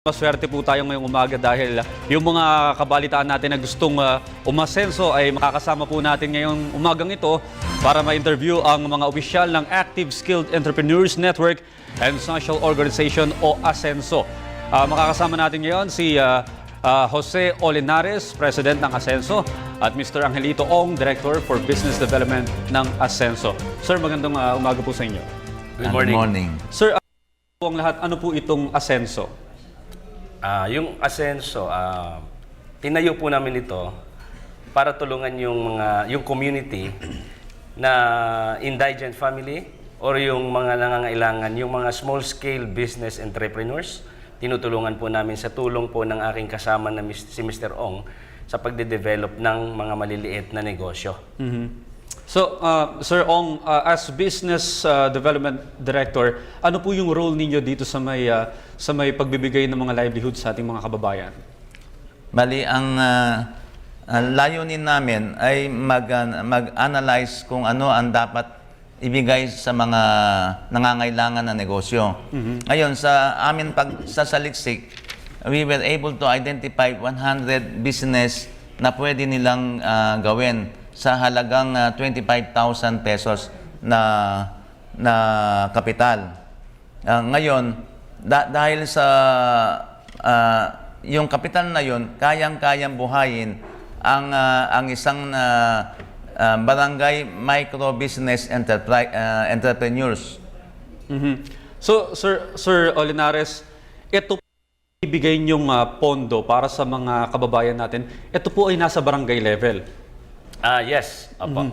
Maswerte po tayo ngayong umaga dahil yung mga kabalitaan natin na gustong umasenso ay makakasama po natin ngayong umagang ito para ma-interview ang mga opisyal ng Active Skilled Entrepreneurs Network and Social Organization o Asenso. Makakasama natin ngayon si Jose Olinares, President ng Asenso, at Mr. Angelito Ong, Director for Business Development ng Asenso. Sir, magandang umaga po sa inyo. Good morning. Good morning. Sir, ang lahat, ano po itong Asenso? Yung Asenso, tinayo po namin ito para tulungan yung community na indigent family or yung mga nangangailangan, yung mga small-scale business entrepreneurs. Tinutulungan po namin sa tulong po ng aking kasama na si Mr. Ong sa pagde-develop ng mga maliliit na negosyo. So, Sir Ong, as Business Development Director, ano po yung role ninyo dito sa may pagbibigay ng mga livelihood sa ating mga kababayan? Bali, ang layunin namin ay mag-analyze kung ano ang dapat ibigay sa mga nangangailangan na negosyo. Ngayon, sa amin pagsasaliksik, we were able to identify 100 business na pwede nilang gawin sa halagang 25,000 pesos na kapital. Ngayon, dahil sa yung kapital na yon, kayang-kayang buhayin ang isang barangay micro business entrepreneurs. So, Sir Olinares, ito po ibigay niyong pondo para sa mga kababayan natin. Ito po ay nasa barangay level. Yes, opo.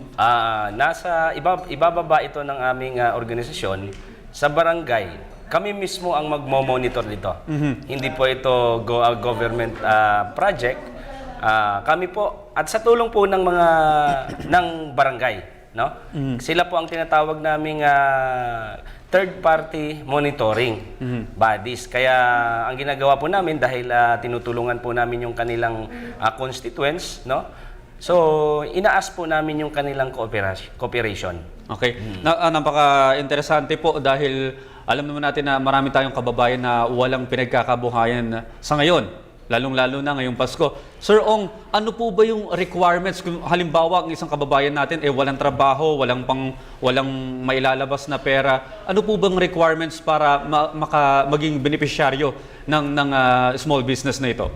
Ibababa ito ng aming organisasyon sa barangay. Kami mismo ang magmo-monitor nito. Hindi po ito government project. Kami po at sa tulong po ng mga ng barangay, no? Sila po ang tinatawag naming third party monitoring bodies. Kaya ang ginagawa po namin dahil tinutulungan po namin yung kanilang constituents, no? So, inaas po namin yung kanilang cooperation. Okay. Napaka-interesante po dahil alam naman natin na marami tayong kababayan na walang pinagkakabuhayan sa ngayon, lalong-lalo na ngayong Pasko. Sir Ong, ano po ba yung requirements kung halimbawa ang isang kababayan natin walang trabaho, walang mailalabas na pera? Ano po bang requirements para maging beneficiaryo ng small business na ito?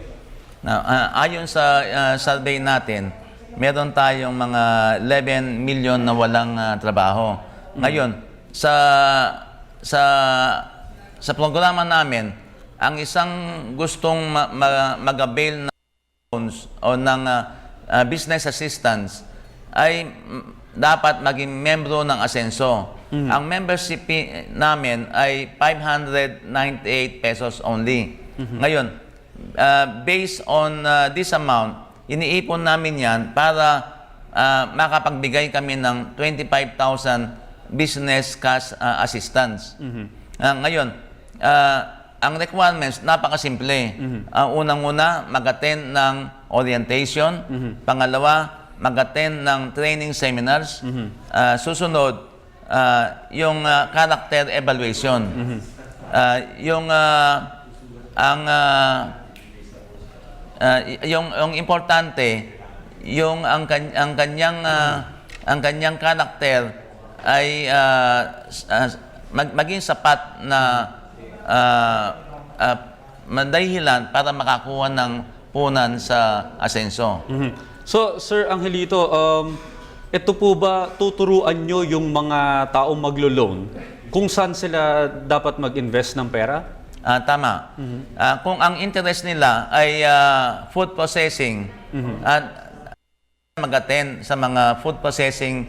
Ayon sa survey natin, meron tayong mga 11 million na walang trabaho. Ngayon, sa programa namin, ang isang gustong mag-avail ng loans o ng business assistance ay dapat maging membro ng Asenso. Ang membership namin ay 598 pesos only. Ngayon, based on this amount, iniipon namin yan para makapagbigay kami ng 25,000 business cash assistance. Ngayon, ang requirements, napakasimple. Unang-una, mag-attend ng orientation. Pangalawa, mag-attend ng training seminars. Susunod, yung character evaluation. Yung importante, yung ang kanyang karakter ay maging sapat na dahilan para makakuha ng punan sa Asenso. So, Sir Angelito, ito po ba tuturuan nyo yung mga taong maglo-loan kung saan sila dapat mag-invest ng pera? Tama. Kung ang interest nila ay food processing, mag-attend sa mga food processing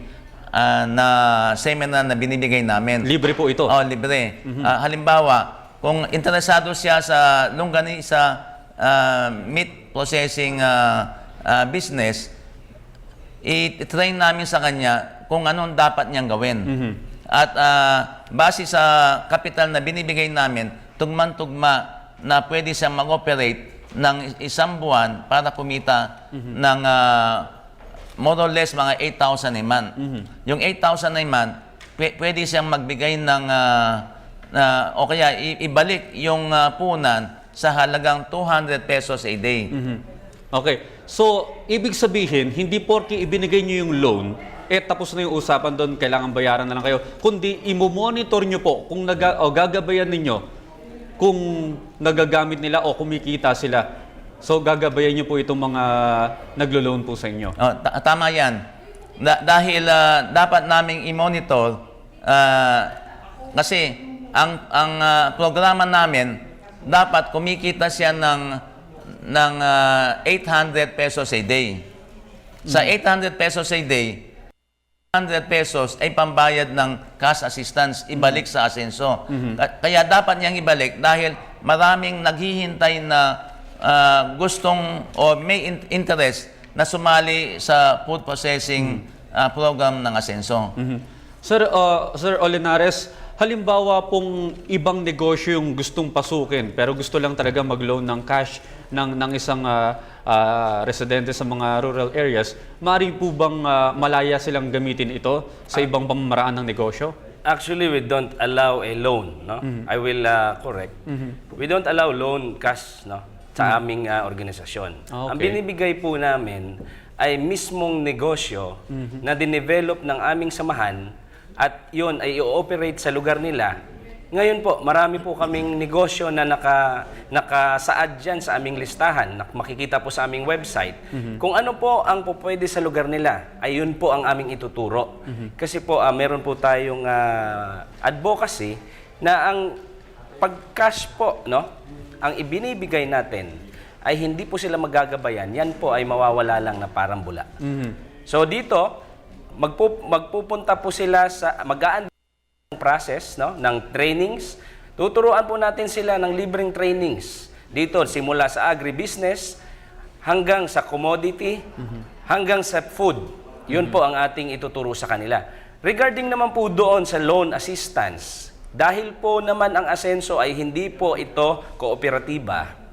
na seminar na binibigay namin. Libre po ito? Libre. Halimbawa, kung interesado siya sa longganisa meat processing business, i-train namin sa kanya kung anong dapat niyang gawin. At base sa capital na binibigay namin, tugman-tugma na pwede siyang mag-operate ng isang buwan para kumita ng more or less mga 8,000 a month. Yung 8,000 a month, pwede siyang magbigay ng o kaya ibalik yung punan sa halagang 200 pesos a day. Okay. So, ibig sabihin, hindi porke ibinigay nyo yung loan, tapos na yung usapan doon, kailangan bayaran na lang kayo. Kundi, imo-monitor nyo po kung gagabayan ninyo kung nagagamit nila o kumikita sila. So, gagabayan nyo po itong mga naglo-loan po sa inyo. Tama yan. Dahil dapat naming i-monitor kasi ang programa namin dapat kumikita siya ng 800 pesos a day. Sa 800 pesos a day, 100 pesos ay pambayad ng cash assistance ibalik sa asenso. Kaya dapat niyang ibalik dahil maraming naghihintay na gustong o may interest na sumali sa food processing program ng asenso. Sir Olinares, halimbawa pong ibang negosyo yung gustong pasukin pero gusto lang talaga mag-loan ng cash ng isang residente sa mga rural areas, maaari po bang malaya silang gamitin ito sa ibang pamamaraan ng negosyo? Actually, we don't allow a loan, no? I will correct. We don't allow loan cash, no, sa aming organisasyon. Okay. Ang binibigay po namin ay mismong negosyo na dinevelop ng aming samahan at yun ay i-operate sa lugar nila. Ngayon po, marami po kaming negosyo na nakasaad dyan sa aming listahan, na makikita po sa aming website. Kung ano po ang pupwede sa lugar nila, ay yun po ang aming ituturo. Kasi po, meron po tayong advocacy na ang pag-cash po, no, ang ibinibigay natin ay hindi po sila magagabayan. Yan po ay mawawala lang na parang bula. So dito, magpupunta po sila sa process, no, ng trainings. Tuturuan po natin sila ng libreng trainings. Dito, simula sa agribusiness, hanggang sa commodity, hanggang sa food. Yun po ang ating ituturo sa kanila. Regarding naman po doon sa loan assistance, dahil po naman ang asenso ay hindi po ito kooperatiba,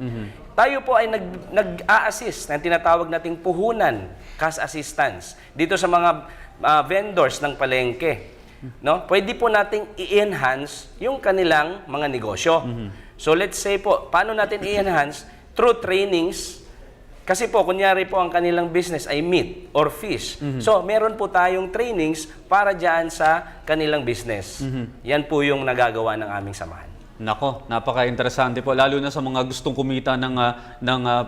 tayo po ay nag-a-assist ng tinatawag nating puhunan, cash assistance, dito sa mga vendors ng palengke. No? Pwede po nating i-enhance yung kanilang mga negosyo. So let's say po, paano natin i-enhance? Through trainings. Kasi po, kunyari po ang kanilang business ay meat or fish. So meron po tayong trainings para dyan sa kanilang business. Yan po yung nagagawa ng aming samahan. Nako, napaka-interesante po, lalo na sa mga gustong kumita ng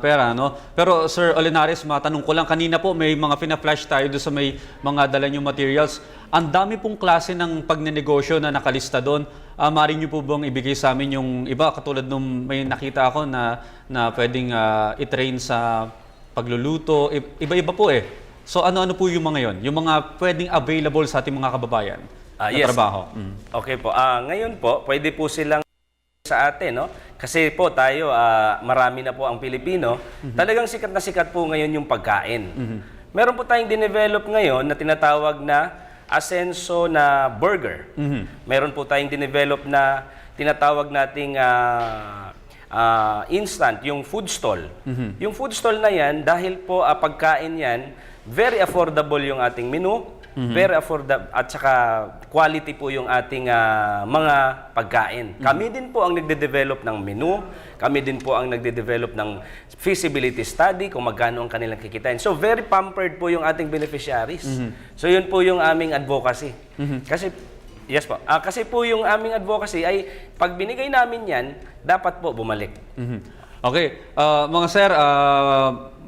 pera, no? Pero Sir Olinares, matanong ko lang, kanina po may mga pina-flash tayo doon sa may mga dala nyo materials. Ang dami pong klase ng pagnenegosyo na nakalista doon. Maaari nyo po bang ibigay sa amin yung iba, katulad nung may nakita ako na pwedeng i-train sa pagluluto, iba-iba po eh. So ano-ano po yung mga yon? Yung mga pwedeng available sa ating mga kababayan na Yes. trabaho? Okay po. Ngayon po, pwede po silang sa atin, no? Kasi po tayo, marami na po ang Pilipino. Talagang sikat na sikat po ngayon yung pagkain. Meron po tayong dinevelop ngayon na tinatawag na asenso na burger. Meron po tayong dinevelop na tinatawag nating instant, yung food stall. Yung food stall na yan, dahil po pagkain yan, very affordable yung ating menu. Very affordable at saka quality po yung ating mga pagkain. Kami din po ang nagde-develop ng menu, kami din po ang nagde-develop ng feasibility study kung magkano ang kanilang kikitain. So very pampered po yung ating beneficiaries. So yun po yung aming advocacy. Kasi yes po. Kasi po yung aming advocacy ay pag binigay namin yan, dapat po bumalik. Okay, mga sir,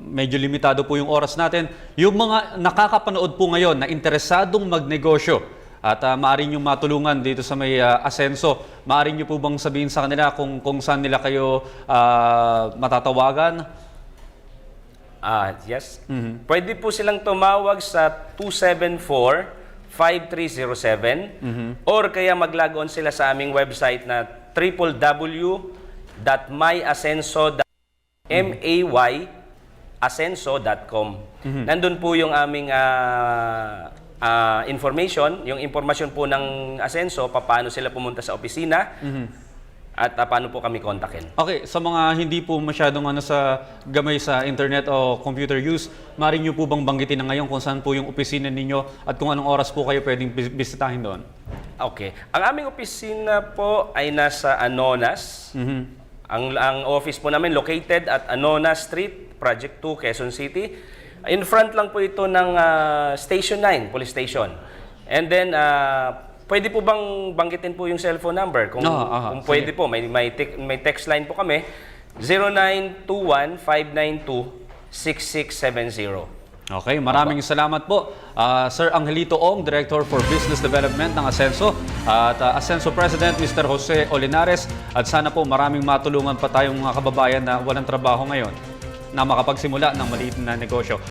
medyo limitado po yung oras natin. Yung mga nakakapanood po ngayon na interesadong magnegosyo at maaari nyo matulungan dito sa may asenso, maaari nyo po bang sabihin sa kanila kung saan nila kayo matatawagan? Yes. Pwede po silang tumawag sa 274-5307 or kaya mag-log on sila sa aming website na www.myasenso.com. Nandun po yung aming information, yung informasyon po ng Asenso, paano sila pumunta sa opisina at paano po kami kontakin. Okay, sa mga hindi po masyadong sa gamay sa internet o computer use, maaari nyo po bang banggitin na ngayon kung saan po yung opisina ninyo at kung anong oras po kayo pwedeng bisitahin doon? Okay. Ang aming opisina po ay nasa Anonas, Ang office po namin located at Anona Street, Project 2, Quezon City. In front lang po ito ng Station 9, Police Station. And then, pwede po bang banggitin po yung cellphone number? Kung pwede po, may text line po kami, 0921-592-6670. Okay, maraming salamat po. Sir Angelito Ong, Director for Business Development ng Asenso, at Asenso President Mr. Jose Olinares. At sana po maraming matulungan pa tayong mga kababayan na walang trabaho ngayon na makapagsimula ng maliit na negosyo.